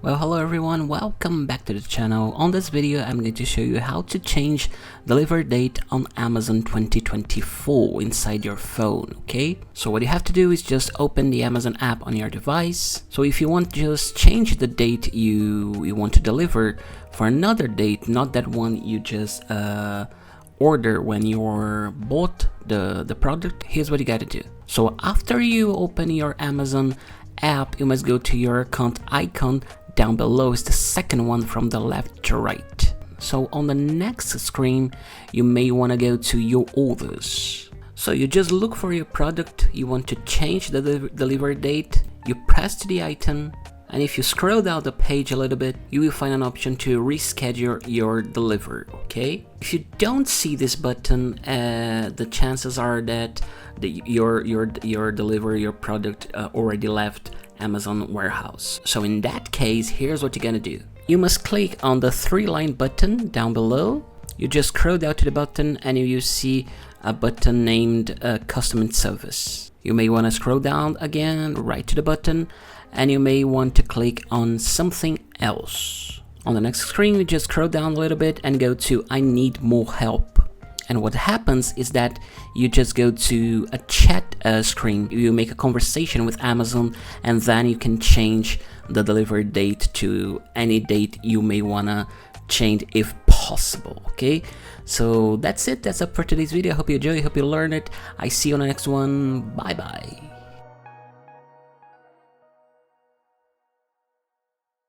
Well, hello everyone, welcome back to the channel. On this video, I'm going to show you how to change delivery date on Amazon 2024 inside your phone, okay? So what you have to do is just open the Amazon app on your device. So if you want to just change the date you want to deliver for another date, not that one you just order when you bought the product, here's what you gotta do. So after you open your Amazon app, you must go to your account icon. Down below is the second one from the left to right. So on the next screen, you may want to go to your orders. So you just look for your product, you want to change the delivery date, you press to the item, and if you scroll down the page a little bit, you will find an option to reschedule your delivery, okay? If you don't see this button, the chances are that your delivery, your product already left Amazon warehouse. So in that case, here's what you're gonna do. You must click on the 3-line button down below. You just scroll down to the button and you see a button named Customer Service. You may want to scroll down again, right to the button, and you may want to click on something else. On the next screen, you just scroll down a little bit and go to I need more help. And what happens is that you just go to a chat screen, you make a conversation with Amazon, and then you can change the delivery date to any date you may wanna change if possible, okay? So that's it, that's up for today's video. I hope you enjoy, I hope you learn it. I see you on the next one, bye bye.